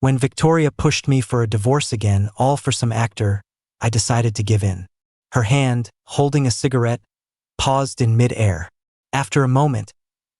When Victoria pushed me for a divorce again, all for some actor, I decided to give in. Her hand, holding a cigarette, paused in mid-air. After a moment,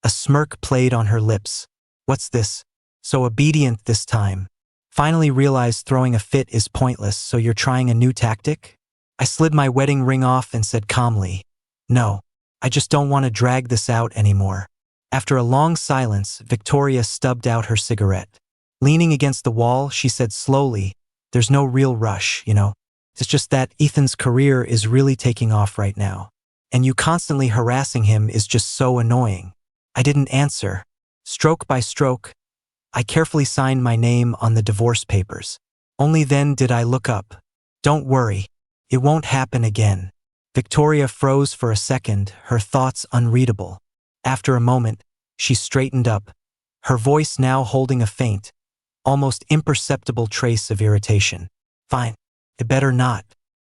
a smirk played on her lips. What's this? So obedient this time. Finally realized throwing a fit is pointless, so you're trying a new tactic? I slid my wedding ring off and said calmly, no, I just don't want to drag this out anymore. After a long silence, Victoria stubbed out her cigarette. Leaning against the wall, she said slowly, there's no real rush, you know. It's just that Ethan's career is really taking off right now. And you constantly harassing him is just so annoying. I didn't answer. Stroke by stroke, I carefully signed my name on the divorce papers. Only then did I look up. Don't worry, it won't happen again. Victoria froze for a second, her thoughts unreadable. After a moment, she straightened up, her voice now holding a faint, almost imperceptible trace of irritation. Fine, it better not.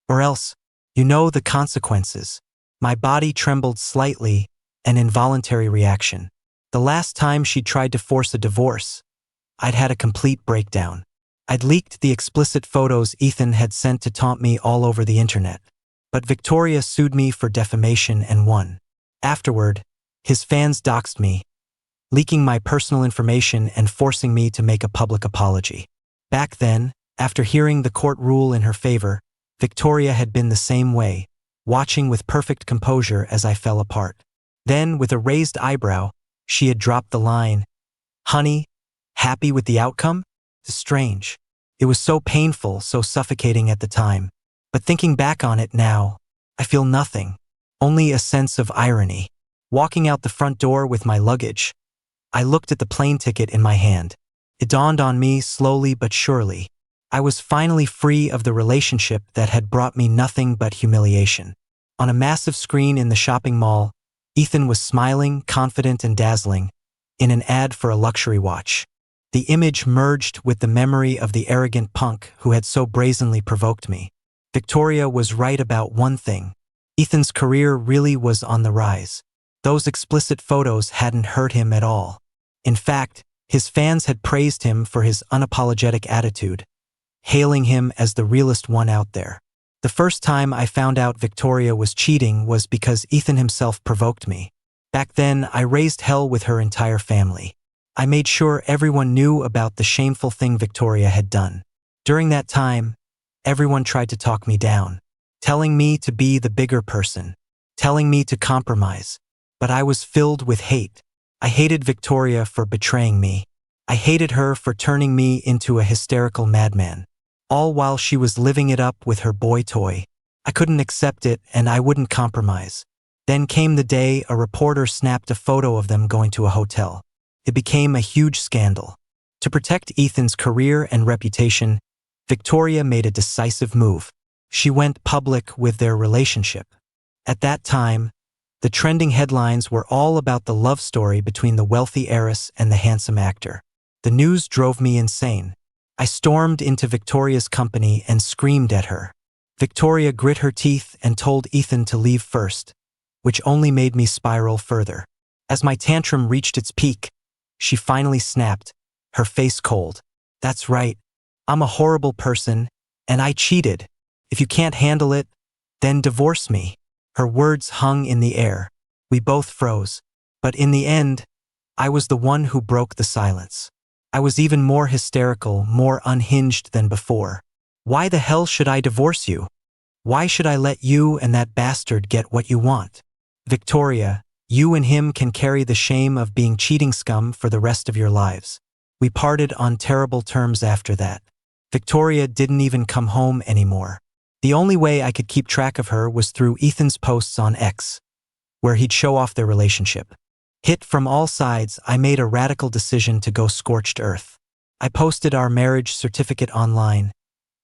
Or else, you know the consequences. My body trembled slightly, an involuntary reaction. The last time she tried to force a divorce, I'd had a complete breakdown. I'd leaked the explicit photos Ethan had sent to taunt me all over the internet. But Victoria sued me for defamation and won. Afterward, his fans doxed me, leaking my personal information and forcing me to make a public apology. Back then, after hearing the court rule in her favor, Victoria had been the same way, watching with perfect composure as I fell apart. Then, with a raised eyebrow, she had dropped the line, "Honey, happy with the outcome?" Strange. It was so painful, so suffocating at the time. But thinking back on it now, I feel nothing, only a sense of irony. Walking out the front door with my luggage, I looked at the plane ticket in my hand. It dawned on me slowly but surely. I was finally free of the relationship that had brought me nothing but humiliation. On a massive screen in the shopping mall, Ethan was smiling, confident and dazzling, in an ad for a luxury watch. The image merged with the memory of the arrogant punk who had so brazenly provoked me. Victoria was right about one thing. Ethan's career really was on the rise. Those explicit photos hadn't hurt him at all. In fact, his fans had praised him for his unapologetic attitude, hailing him as the realest one out there. The first time I found out Victoria was cheating was because Ethan himself provoked me. Back then, I raised hell with her entire family. I made sure everyone knew about the shameful thing Victoria had done. During that time, everyone tried to talk me down, telling me to be the bigger person, telling me to compromise. But I was filled with hate. I hated Victoria for betraying me. I hated her for turning me into a hysterical madman. All while she was living it up with her boy toy. I couldn't accept it and I wouldn't compromise. Then came the day a reporter snapped a photo of them going to a hotel. It became a huge scandal. To protect Ethan's career and reputation, Victoria made a decisive move. She went public with their relationship. At that time, the trending headlines were all about the love story between the wealthy heiress and the handsome actor. The news drove me insane. I stormed into Victoria's company and screamed at her. Victoria grit her teeth and told Ethan to leave first, which only made me spiral further. As my tantrum reached its peak, she finally snapped, her face cold. That's right. I'm a horrible person, and I cheated. If you can't handle it, then divorce me. Her words hung in the air. We both froze. But in the end, I was the one who broke the silence. I was even more hysterical, more unhinged than before. Why the hell should I divorce you? Why should I let you and that bastard get what you want? Victoria, you and him can carry the shame of being cheating scum for the rest of your lives. We parted on terrible terms after that. Victoria didn't even come home anymore. The only way I could keep track of her was through Ethan's posts on X, where he'd show off their relationship. Hit from all sides, I made a radical decision to go scorched earth. I posted our marriage certificate online,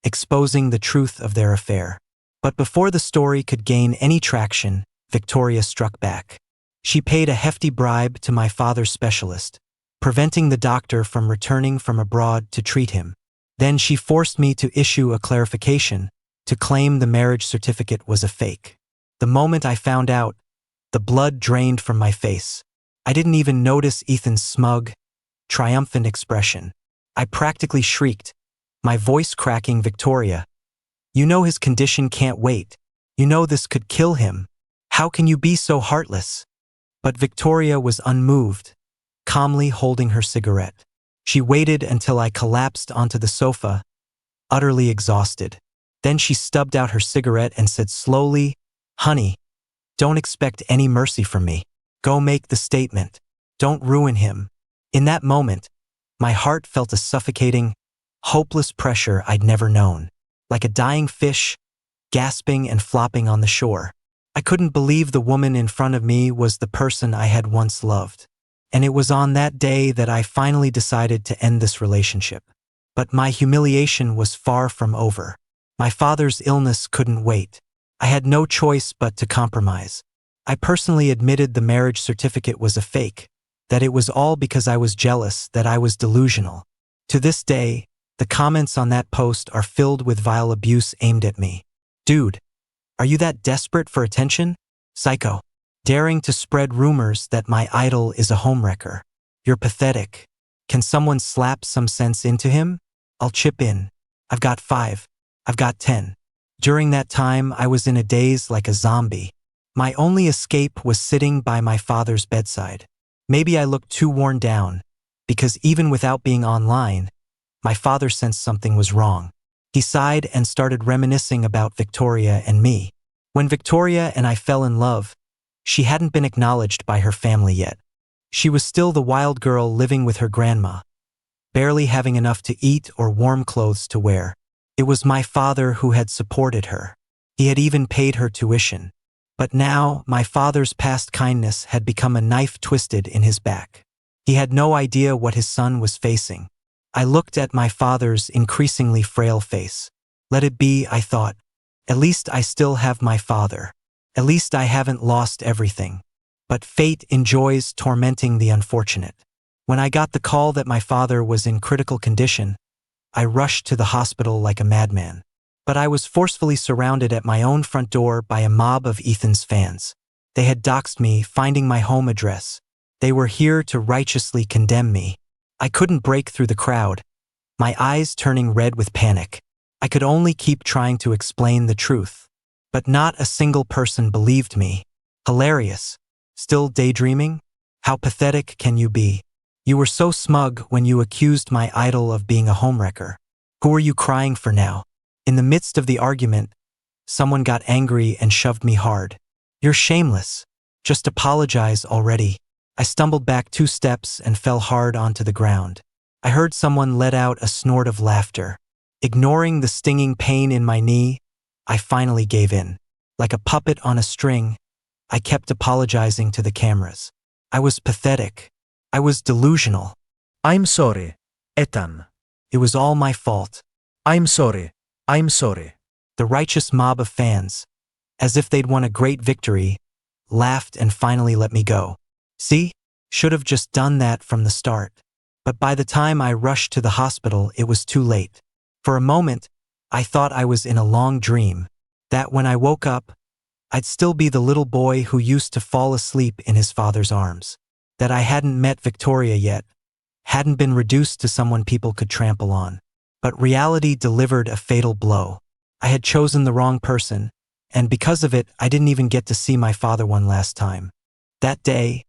exposing the truth of their affair. But before the story could gain any traction, Victoria struck back. She paid a hefty bribe to my father's specialist, preventing the doctor from returning from abroad to treat him. Then she forced me to issue a clarification, to claim the marriage certificate was a fake. The moment I found out, the blood drained from my face. I didn't even notice Ethan's smug, triumphant expression. I practically shrieked, my voice cracking. Victoria, you know his condition can't wait. You know this could kill him. How can you be so heartless? But Victoria was unmoved, calmly holding her cigarette. She waited until I collapsed onto the sofa, utterly exhausted. Then she stubbed out her cigarette and said slowly, "Honey, don't expect any mercy from me. Go make the statement. Don't ruin him." In that moment, my heart felt a suffocating, hopeless pressure I'd never known, like a dying fish, gasping and flopping on the shore. I couldn't believe the woman in front of me was the person I had once loved. And it was on that day that I finally decided to end this relationship. But my humiliation was far from over. My father's illness couldn't wait. I had no choice but to compromise. I personally admitted the marriage certificate was a fake, that it was all because I was jealous, that I was delusional. To this day, the comments on that post are filled with vile abuse aimed at me. Dude, are you that desperate for attention? Psycho. Daring to spread rumors that my idol is a homewrecker. You're pathetic. Can someone slap some sense into him? I'll chip in. I've got 5. I've got 10. During that time, I was in a daze like a zombie. My only escape was sitting by my father's bedside. Maybe I looked too worn down, because even without being online, my father sensed something was wrong. He sighed and started reminiscing about Victoria and me. When Victoria and I fell in love, she hadn't been acknowledged by her family yet. She was still the wild girl living with her grandma, barely having enough to eat or warm clothes to wear. It was my father who had supported her. He had even paid her tuition. But now, my father's past kindness had become a knife twisted in his back. He had no idea what his son was facing. I looked at my father's increasingly frail face. Let it be, I thought. At least I still have my father. At least I haven't lost everything. But fate enjoys tormenting the unfortunate. When I got the call that my father was in critical condition, I rushed to the hospital like a madman. But I was forcefully surrounded at my own front door by a mob of Ethan's fans. They had doxed me, finding my home address. They were here to righteously condemn me. I couldn't break through the crowd, my eyes turning red with panic. I could only keep trying to explain the truth. But not a single person believed me. Hilarious. Still daydreaming? How pathetic can you be? You were so smug when you accused my idol of being a homewrecker. Who are you crying for now? In the midst of the argument, someone got angry and shoved me hard. You're shameless. Just apologize already. I stumbled back 2 steps and fell hard onto the ground. I heard someone let out a snort of laughter. Ignoring the stinging pain in my knee, I finally gave in. Like a puppet on a string, I kept apologizing to the cameras. I was pathetic. I was delusional. I'm sorry, Ethan. It was all my fault. I'm sorry. I'm sorry. The righteous mob of fans, as if they'd won a great victory, laughed and finally let me go. See? Should have just done that from the start. But by the time I rushed to the hospital, it was too late. For a moment, I thought I was in a long dream, that when I woke up, I'd still be the little boy who used to fall asleep in his father's arms, that I hadn't met Victoria yet, hadn't been reduced to someone people could trample on. But reality delivered a fatal blow. I had chosen the wrong person, and because of it, I didn't even get to see my father one last time. That day,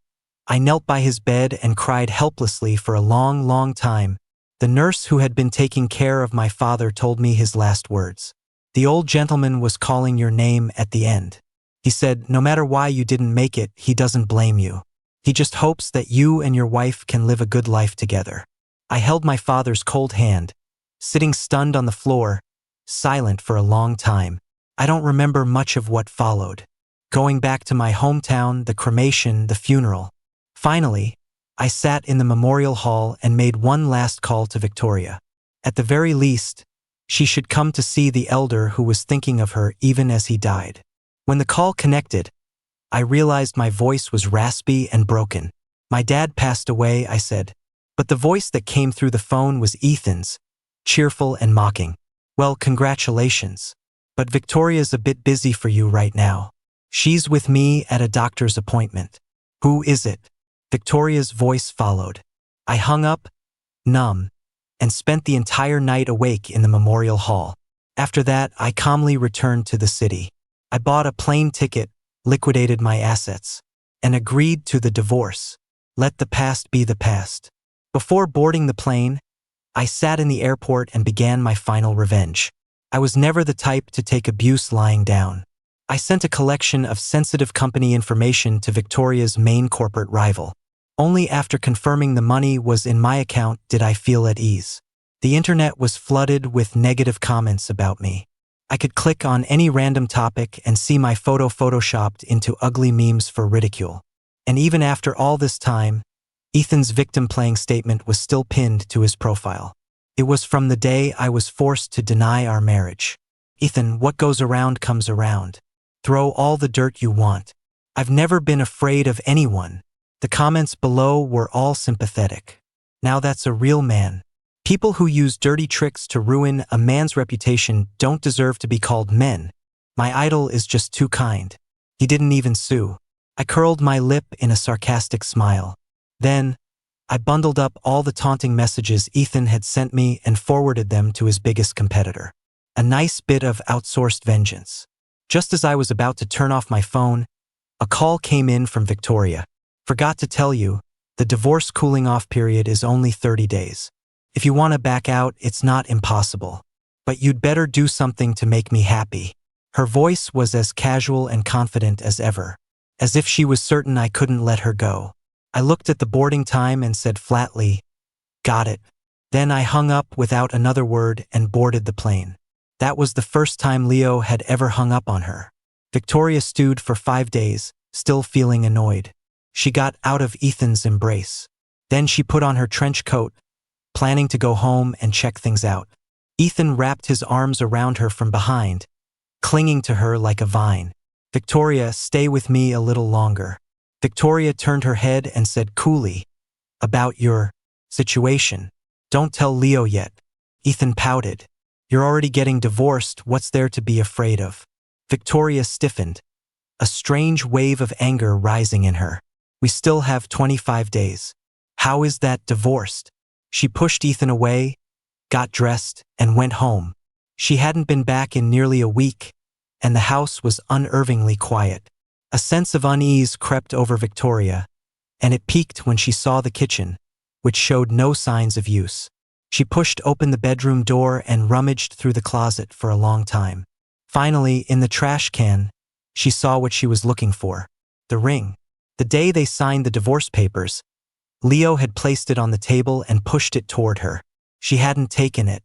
I knelt by his bed and cried helplessly for a long, long time. The nurse who had been taking care of my father told me his last words. The old gentleman was calling your name at the end. He said, no matter why you didn't make it, he doesn't blame you. He just hopes that you and your wife can live a good life together. I held my father's cold hand, sitting stunned on the floor, silent for a long time. I don't remember much of what followed. Going back to my hometown, the cremation, the funeral. Finally, I sat in the memorial hall and made one last call to Victoria. At the very least, she should come to see the elder who was thinking of her even as he died. When the call connected, I realized my voice was raspy and broken. My dad passed away, I said. But the voice that came through the phone was Ethan's, cheerful and mocking. Well, congratulations. But Victoria's a bit busy for you right now. She's with me at a doctor's appointment. Who is it? Victoria's voice followed. I hung up, numb, and spent the entire night awake in the memorial hall. After that, I calmly returned to the city. I bought a plane ticket, liquidated my assets, and agreed to the divorce. Let the past be the past. Before boarding the plane, I sat in the airport and began my final revenge. I was never the type to take abuse lying down. I sent a collection of sensitive company information to Victoria's main corporate rival. Only after confirming the money was in my account did I feel at ease. The internet was flooded with negative comments about me. I could click on any random topic and see my photo photoshopped into ugly memes for ridicule. And even after all this time, Ethan's victim-playing statement was still pinned to his profile. It was from the day I was forced to deny our marriage. Ethan, what goes around comes around. Throw all the dirt you want. I've never been afraid of anyone. The comments below were all sympathetic. Now that's a real man. People who use dirty tricks to ruin a man's reputation don't deserve to be called men. My idol is just too kind. He didn't even sue. I curled my lip in a sarcastic smile. Then, I bundled up all the taunting messages Ethan had sent me and forwarded them to his biggest competitor. A nice bit of outsourced vengeance. Just as I was about to turn off my phone, a call came in from Victoria. Forgot to tell you, the divorce cooling off period is only 30 days. If you want to back out, it's not impossible. But you'd better do something to make me happy. Her voice was as casual and confident as ever, as if she was certain I couldn't let her go. I looked at the boarding time and said flatly, "Got it." Then I hung up without another word and boarded the plane. That was the first time Leo had ever hung up on her. Victoria stewed for 5 days, still feeling annoyed. She got out of Ethan's embrace. Then she put on her trench coat, planning to go home and check things out. Ethan wrapped his arms around her from behind, clinging to her like a vine. "Victoria, stay with me a little longer." Victoria turned her head and said coolly, "About your situation. Don't tell Leo yet." Ethan pouted. "You're already getting divorced, what's there to be afraid of?" Victoria stiffened, a strange wave of anger rising in her. "We still have 25 days. How is that divorced?" She pushed Ethan away, got dressed, and went home. She hadn't been back in nearly a week, and the house was unnervingly quiet. A sense of unease crept over Victoria, and it peaked when she saw the kitchen, which showed no signs of use. She pushed open the bedroom door and rummaged through the closet for a long time. Finally, in the trash can, she saw what she was looking for: the ring. The day they signed the divorce papers, Leo had placed it on the table and pushed it toward her. She hadn't taken it,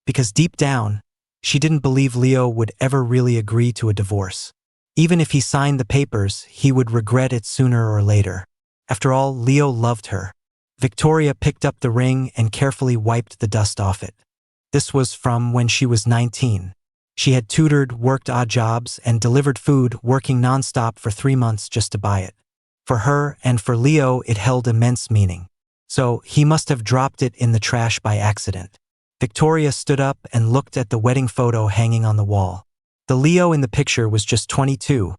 because deep down, she didn't believe Leo would ever really agree to a divorce. Even if he signed the papers, he would regret it sooner or later. After all, Leo loved her. Victoria picked up the ring and carefully wiped the dust off it. This was from when she was 19. She had tutored, worked odd jobs, and delivered food, working nonstop for 3 months just to buy it. For her and for Leo, it held immense meaning. So he must have dropped it in the trash by accident. Victoria stood up and looked at the wedding photo hanging on the wall. The Leo in the picture was just 22,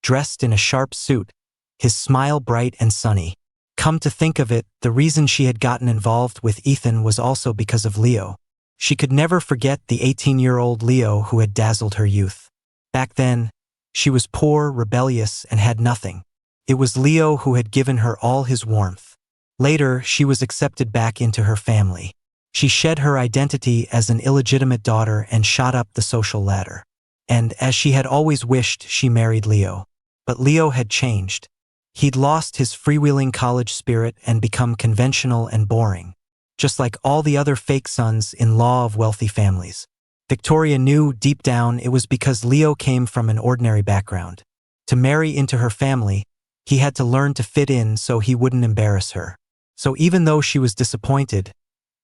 dressed in a sharp suit, his smile bright and sunny. Come to think of it, the reason she had gotten involved with Ethan was also because of Leo. She could never forget the 18-year-old Leo who had dazzled her youth. Back then, she was poor, rebellious, and had nothing. It was Leo who had given her all his warmth. Later, she was accepted back into her family. She shed her identity as an illegitimate daughter and shot up the social ladder. And, as she had always wished, she married Leo. But Leo had changed. He'd lost his freewheeling college spirit and become conventional and boring, just like all the other fake sons-in-law of wealthy families. Victoria knew deep down it was because Leo came from an ordinary background. To marry into her family, he had to learn to fit in so he wouldn't embarrass her. So even though she was disappointed,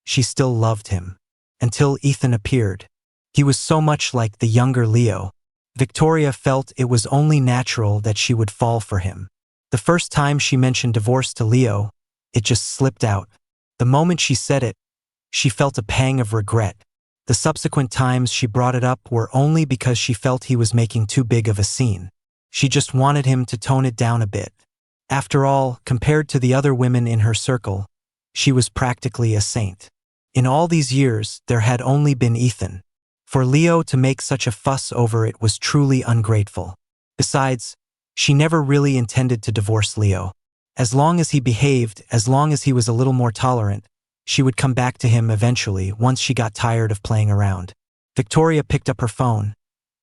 she still loved him. Until Ethan appeared. He was so much like the younger Leo. Victoria felt it was only natural that she would fall for him. The first time she mentioned divorce to Leo, it just slipped out. The moment she said it, she felt a pang of regret. The subsequent times she brought it up were only because she felt he was making too big of a scene. She just wanted him to tone it down a bit. After all, compared to the other women in her circle, she was practically a saint. In all these years, there had only been Ethan. For Leo to make such a fuss over it was truly ungrateful. Besides, she never really intended to divorce Leo. As long as he behaved, as long as he was a little more tolerant, she would come back to him eventually once she got tired of playing around. Victoria picked up her phone,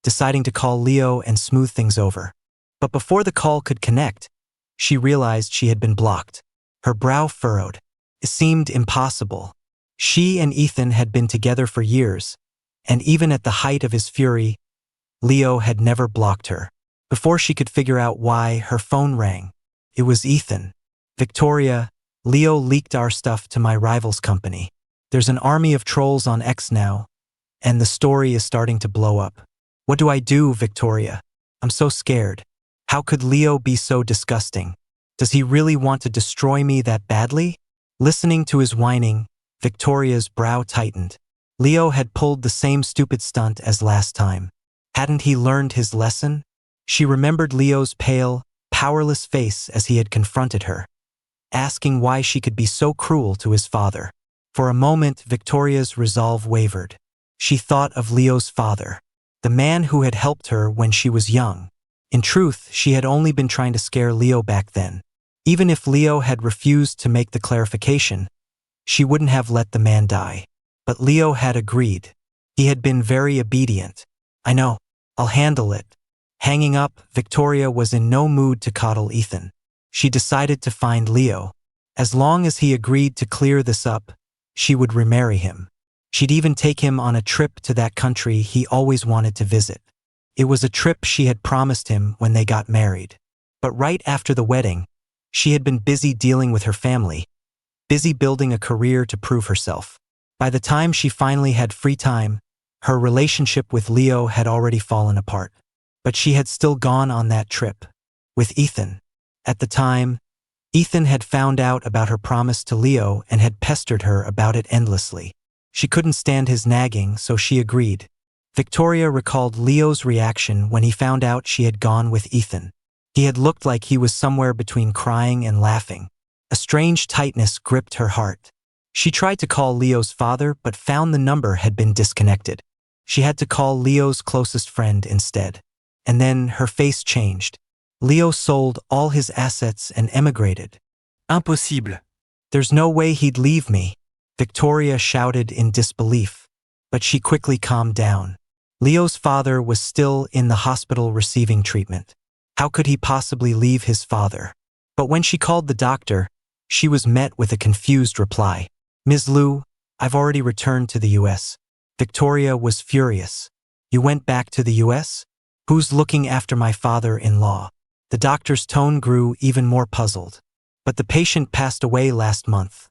deciding to call Leo and smooth things over. But before the call could connect, she realized she had been blocked. Her brow furrowed. It seemed impossible. She and Ethan had been together for years, and even at the height of his fury, Leo had never blocked her. Before she could figure out why, her phone rang. It was Ethan. Victoria, Leo leaked our stuff to my rival's company. There's an army of trolls on X now, and the story is starting to blow up. What do I do, Victoria? I'm so scared. How could Leo be so disgusting? Does he really want to destroy me that badly? Listening to his whining, Victoria's brow tightened. Leo had pulled the same stupid stunt as last time. Hadn't he learned his lesson? She remembered Leo's pale, powerless face as he had confronted her, asking why she could be so cruel to his father. For a moment, Victoria's resolve wavered. She thought of Leo's father, the man who had helped her when she was young. In truth, she had only been trying to scare Leo back then. Even if Leo had refused to make the clarification, she wouldn't have let the man die. But Leo had agreed. He had been very obedient. I know, I'll handle it. Hanging up, Victoria was in no mood to coddle Ethan. She decided to find Leo. As long as he agreed to clear this up, she would remarry him. She'd even take him on a trip to that country he always wanted to visit. It was a trip she had promised him when they got married. But right after the wedding, she had been busy dealing with her family, busy building a career to prove herself. By the time she finally had free time, her relationship with Leo had already fallen apart. But she had still gone on that trip. With Ethan. At the time, Ethan had found out about her promise to Leo and had pestered her about it endlessly. She couldn't stand his nagging, so she agreed. Victoria recalled Leo's reaction when he found out she had gone with Ethan. He had looked like he was somewhere between crying and laughing. A strange tightness gripped her heart. She tried to call Leo's father but found the number had been disconnected. She had to call Leo's closest friend instead. And then her face changed. Leo sold all his assets and emigrated. Impossible. There's no way he'd leave me, Victoria shouted in disbelief. But she quickly calmed down. Leo's father was still in the hospital receiving treatment. How could he possibly leave his father? But when she called the doctor, she was met with a confused reply. Ms. Liu, I've already returned to the US. Victoria was furious. You went back to the US? Who's looking after my father-in-law? The doctor's tone grew even more puzzled. But the patient passed away last month.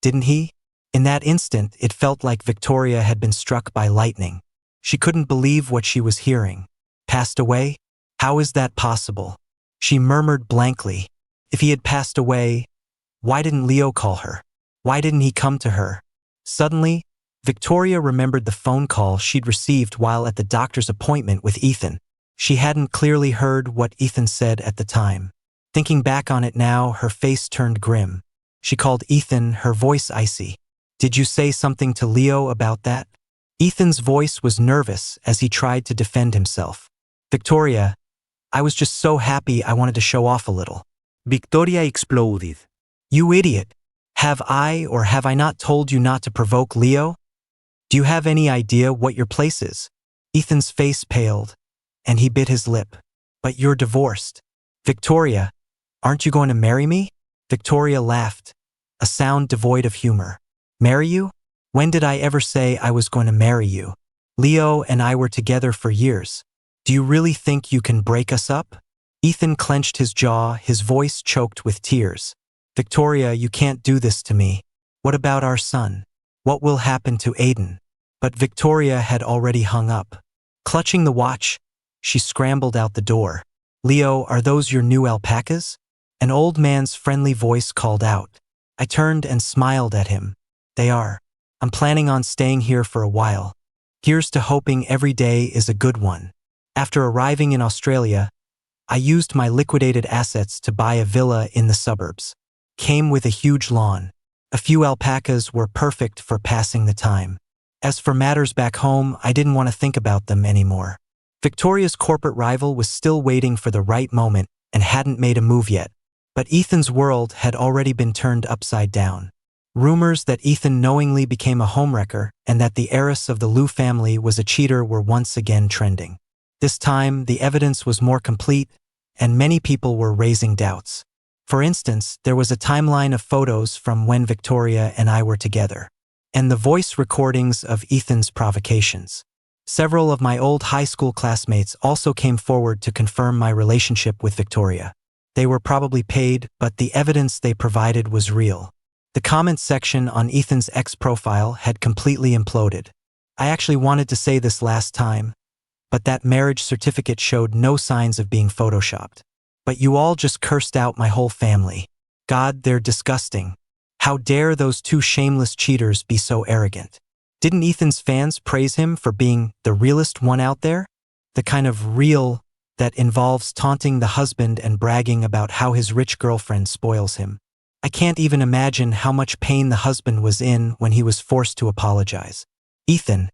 Didn't he? In that instant, it felt like Victoria had been struck by lightning. She couldn't believe what she was hearing. Passed away? How is that possible? She murmured blankly. If he had passed away, why didn't Leo call her? Why didn't he come to her? Suddenly, Victoria remembered the phone call she'd received while at the doctor's appointment with Ethan. She hadn't clearly heard what Ethan said at the time. Thinking back on it now, her face turned grim. She called Ethan, her voice icy. Did you say something to Leo about that? Ethan's voice was nervous as he tried to defend himself. Victoria, I was just so happy I wanted to show off a little. Victoria exploded. You idiot! Have I or have I not told you not to provoke Leo? Do you have any idea what your place is? Ethan's face paled, and he bit his lip. But you're divorced. Victoria, aren't you going to marry me? Victoria laughed, a sound devoid of humor. Marry you? When did I ever say I was going to marry you? Leo and I were together for years. Do you really think you can break us up? Ethan clenched his jaw, his voice choked with tears. Victoria, you can't do this to me. What about our son? What will happen to Aiden? But Victoria had already hung up. Clutching the watch, she scrambled out the door. Leo, are those your new alpacas? An old man's friendly voice called out. I turned and smiled at him. They are. I'm planning on staying here for a while. Here's to hoping every day is a good one. After arriving in Australia, I used my liquidated assets to buy a villa in the suburbs. Came with a huge lawn. A few alpacas were perfect for passing the time. As for matters back home, I didn't want to think about them anymore. Victoria's corporate rival was still waiting for the right moment and hadn't made a move yet. But Ethan's world had already been turned upside down. Rumors that Ethan knowingly became a homewrecker and that the heiress of the Liu family was a cheater were once again trending. This time, the evidence was more complete, and many people were raising doubts. For instance, there was a timeline of photos from when Victoria and I were together, and the voice recordings of Ethan's provocations. Several of my old high school classmates also came forward to confirm my relationship with Victoria. They were probably paid, but the evidence they provided was real. The comments section on Ethan's ex profile had completely imploded. I actually wanted to say this last time, but that marriage certificate showed no signs of being photoshopped. But you all just cursed out my whole family. God, they're disgusting. How dare those two shameless cheaters be so arrogant? Didn't Ethan's fans praise him for being the realest one out there? The kind of real that involves taunting the husband and bragging about how his rich girlfriend spoils him. I can't even imagine how much pain the husband was in when he was forced to apologize. Ethan,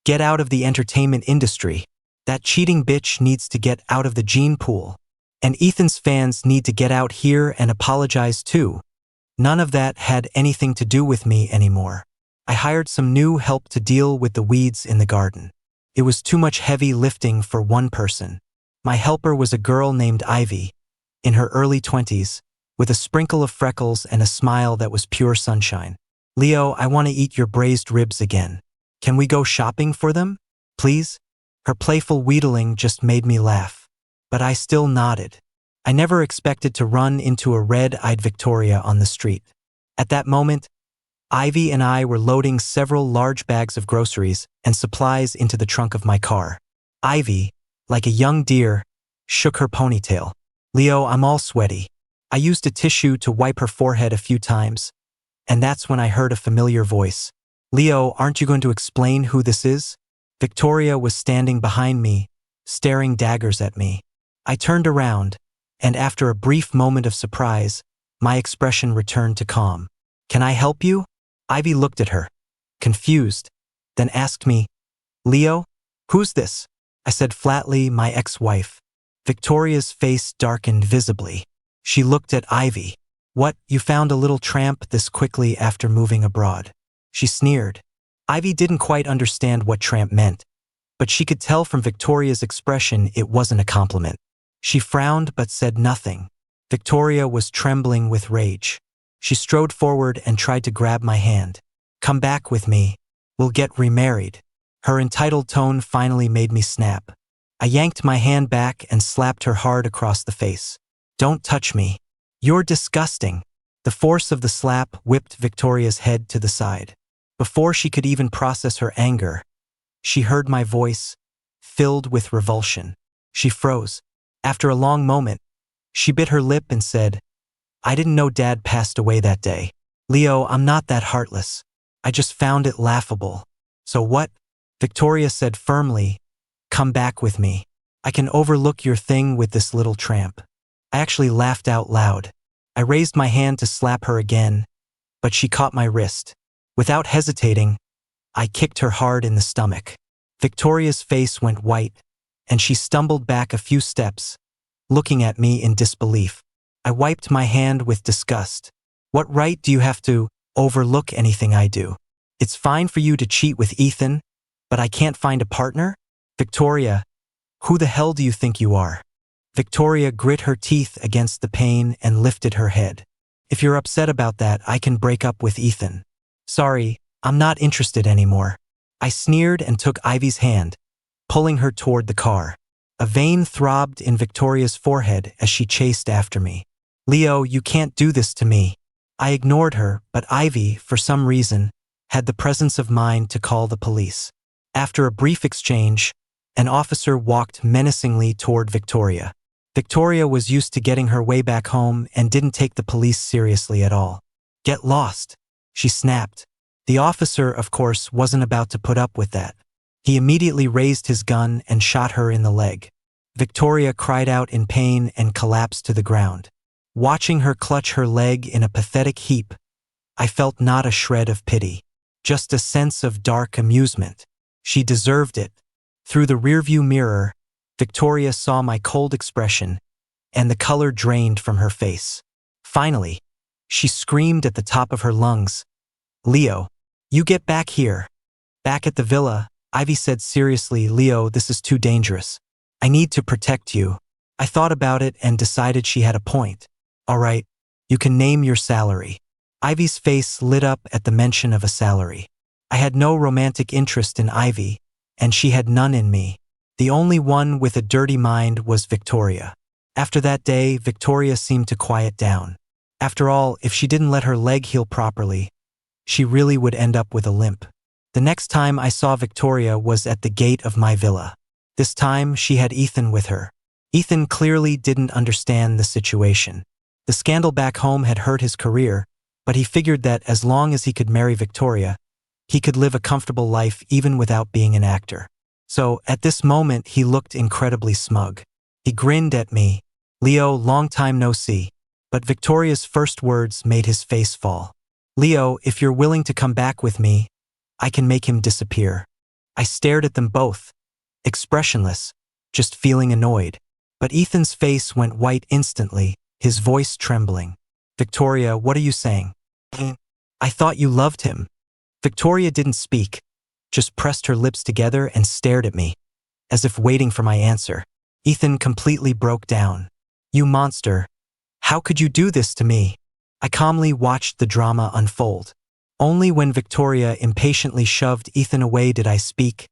get out of the entertainment industry. That cheating bitch needs to get out of the gene pool. And Ethan's fans need to get out here and apologize too. None of that had anything to do with me anymore. I hired some new help to deal with the weeds in the garden. It was too much heavy lifting for one person. My helper was a girl named Ivy, in her early 20s, with a sprinkle of freckles and a smile that was pure sunshine. Leo, I want to eat your braised ribs again. Can we go shopping for them? Please? Her playful wheedling just made me laugh. But I still nodded. I never expected to run into a red-eyed Victoria on the street. At that moment, Ivy and I were loading several large bags of groceries and supplies into the trunk of my car. Ivy, like a young deer, shook her ponytail. Leo, I'm all sweaty. I used a tissue to wipe her forehead a few times, and that's when I heard a familiar voice. Leo, aren't you going to explain who this is? Victoria was standing behind me, staring daggers at me. I turned around, and after a brief moment of surprise, my expression returned to calm. Can I help you? Ivy looked at her, confused, then asked me, Leo, who's this? I said flatly, my ex-wife. Victoria's face darkened visibly. She looked at Ivy. What, you found a little tramp this quickly after moving abroad? She sneered. Ivy didn't quite understand what tramp meant, but she could tell from Victoria's expression it wasn't a compliment. She frowned but said nothing. Victoria was trembling with rage. She strode forward and tried to grab my hand. Come back with me. We'll get remarried. Her entitled tone finally made me snap. I yanked my hand back and slapped her hard across the face. Don't touch me. You're disgusting. The force of the slap whipped Victoria's head to the side. Before she could even process her anger, she heard my voice, filled with revulsion. She froze. After a long moment, she bit her lip and said, I didn't know Dad passed away that day. Leo, I'm not that heartless. I just found it laughable. So what? Victoria said firmly, come back with me. I can overlook your thing with this little tramp. I actually laughed out loud. I raised my hand to slap her again, but she caught my wrist. Without hesitating, I kicked her hard in the stomach. Victoria's face went white, and she stumbled back a few steps, looking at me in disbelief. I wiped my hand with disgust. What right do you have to overlook anything I do? It's fine for you to cheat with Ethan, but I can't find a partner? Victoria, who the hell do you think you are? Victoria grit her teeth against the pain and lifted her head. If you're upset about that, I can break up with Ethan. Sorry, I'm not interested anymore. I sneered and took Ivy's hand, pulling her toward the car. A vein throbbed in Victoria's forehead as she chased after me. Leo, you can't do this to me. I ignored her, but Ivy, for some reason, had the presence of mind to call the police. After a brief exchange, an officer walked menacingly toward Victoria. Victoria was used to getting her way back home and didn't take the police seriously at all. Get lost, she snapped. The officer, of course, wasn't about to put up with that. He immediately raised his gun and shot her in the leg. Victoria cried out in pain and collapsed to the ground. Watching her clutch her leg in a pathetic heap, I felt not a shred of pity, just a sense of dark amusement. She deserved it. Through the rearview mirror, Victoria saw my cold expression, and the color drained from her face. Finally, she screamed at the top of her lungs, "Leo, you get back here." "Back at the villa," Ivy said seriously. "Leo, this is too dangerous. I need to protect you." I thought about it and decided she had a point. "All right, you can name your salary." Ivy's face lit up at the mention of a salary. I had no romantic interest in Ivy, and she had none in me. The only one with a dirty mind was Victoria. After that day, Victoria seemed to quiet down. After all, if she didn't let her leg heal properly, she really would end up with a limp. The next time I saw Victoria was at the gate of my villa. This time, she had Ethan with her. Ethan clearly didn't understand the situation. The scandal back home had hurt his career, but he figured that as long as he could marry Victoria, he could live a comfortable life even without being an actor. So, at this moment, he looked incredibly smug. He grinned at me. "Leo, long time no see." But Victoria's first words made his face fall. "Leo, if you're willing to come back with me, I can make him disappear." I stared at them both, expressionless, just feeling annoyed. But Ethan's face went white instantly, his voice trembling. "Victoria, what are you saying?" "I thought you loved him." Victoria didn't speak, just pressed her lips together and stared at me, as if waiting for my answer. Ethan completely broke down. "You monster. How could you do this to me?" I calmly watched the drama unfold. Only when Victoria impatiently shoved Ethan away did I speak,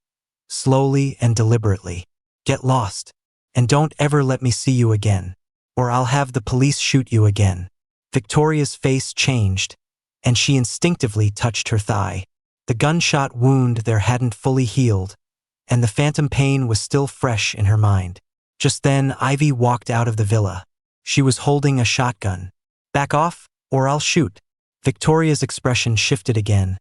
slowly and deliberately. "Get lost, and don't ever let me see you again, or I'll have the police shoot you again." Victoria's face changed, and she instinctively touched her thigh. The gunshot wound there hadn't fully healed, and the phantom pain was still fresh in her mind. Just then, Ivy walked out of the villa. She was holding a shotgun. "Back off, or I'll shoot." Victoria's expression shifted again,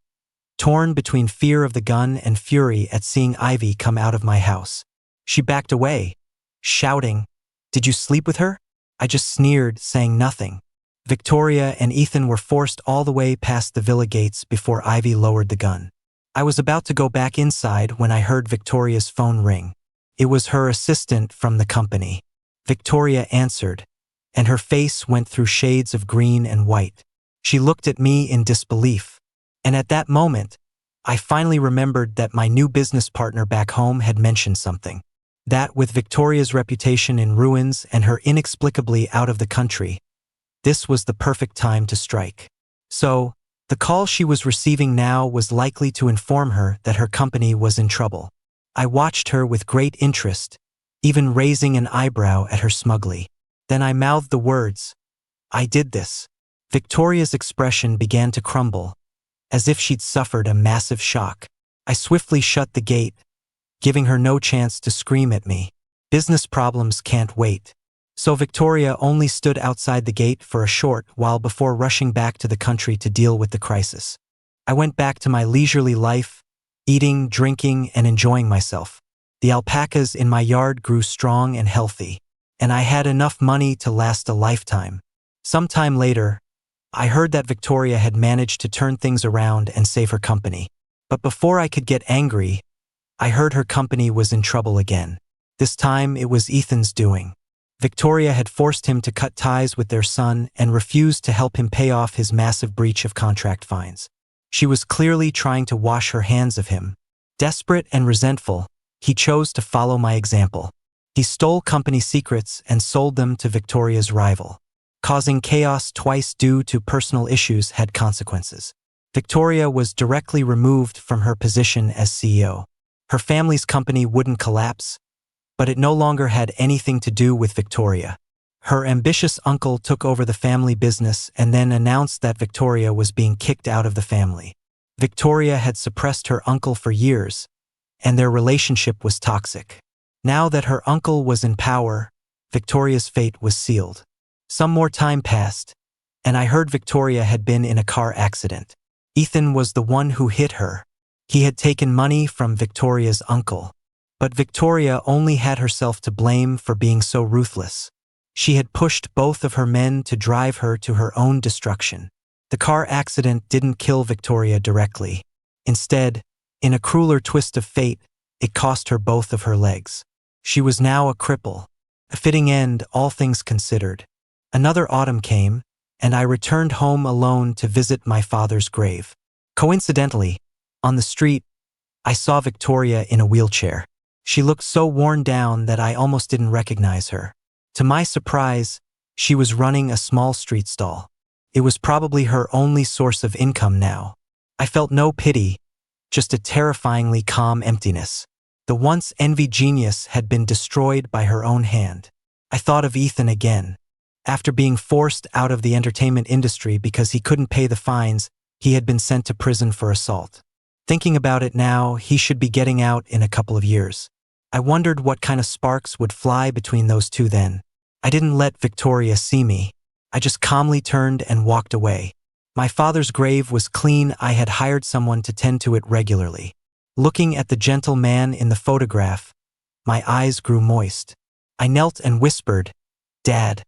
torn between fear of the gun and fury at seeing Ivy come out of my house. She backed away, shouting, "Did you sleep with her?" I just sneered, saying nothing. Victoria and Ethan were forced all the way past the villa gates before Ivy lowered the gun. I was about to go back inside when I heard Victoria's phone ring. It was her assistant from the company. Victoria answered, and her face went through shades of green and white. She looked at me in disbelief, and at that moment, I finally remembered that my new business partner back home had mentioned something. That with Victoria's reputation in ruins and her inexplicably out of the country, this was the perfect time to strike. So, the call she was receiving now was likely to inform her that her company was in trouble. I watched her with great interest, even raising an eyebrow at her smugly. Then I mouthed the words, "I did this." Victoria's expression began to crumble, as if she'd suffered a massive shock. I swiftly shut the gate, giving her no chance to scream at me. Business problems can't wait. So Victoria only stood outside the gate for a short while before rushing back to the country to deal with the crisis. I went back to my leisurely life, eating, drinking, and enjoying myself. The alpacas in my yard grew strong and healthy, and I had enough money to last a lifetime. Sometime later, I heard that Victoria had managed to turn things around and save her company. But before I could get angry, I heard her company was in trouble again. This time it was Ethan's doing. Victoria had forced him to cut ties with their son and refused to help him pay off his massive breach of contract fines. She was clearly trying to wash her hands of him. Desperate and resentful, he chose to follow my example. He stole company secrets and sold them to Victoria's rival. Causing chaos twice due to personal issues had consequences. Victoria was directly removed from her position as CEO. Her family's company wouldn't collapse, but it no longer had anything to do with Victoria. Her ambitious uncle took over the family business and then announced that Victoria was being kicked out of the family. Victoria had suppressed her uncle for years, and their relationship was toxic. Now that her uncle was in power, Victoria's fate was sealed. Some more time passed, and I heard Victoria had been in a car accident. Ethan was the one who hit her. He had taken money from Victoria's uncle. But Victoria only had herself to blame for being so ruthless. She had pushed both of her men to drive her to her own destruction. The car accident didn't kill Victoria directly. Instead, in a crueler twist of fate, it cost her both of her legs. She was now a cripple. A fitting end, all things considered. Another autumn came, and I returned home alone to visit my father's grave. Coincidentally, on the street, I saw Victoria in a wheelchair. She looked so worn down that I almost didn't recognize her. To my surprise, she was running a small street stall. It was probably her only source of income now. I felt no pity, just a terrifyingly calm emptiness. The once envied genius had been destroyed by her own hand. I thought of Ethan again. After being forced out of the entertainment industry because he couldn't pay the fines, he had been sent to prison for assault. Thinking about it now, he should be getting out in a couple of years. I wondered what kind of sparks would fly between those two then. I didn't let Victoria see me. I just calmly turned and walked away. My father's grave was clean. I had hired someone to tend to it regularly. Looking at the gentle man in the photograph, my eyes grew moist. I knelt and whispered, "Dad,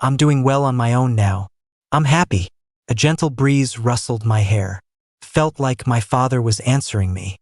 I'm doing well on my own now. I'm happy." A gentle breeze rustled my hair. Felt like my father was answering me.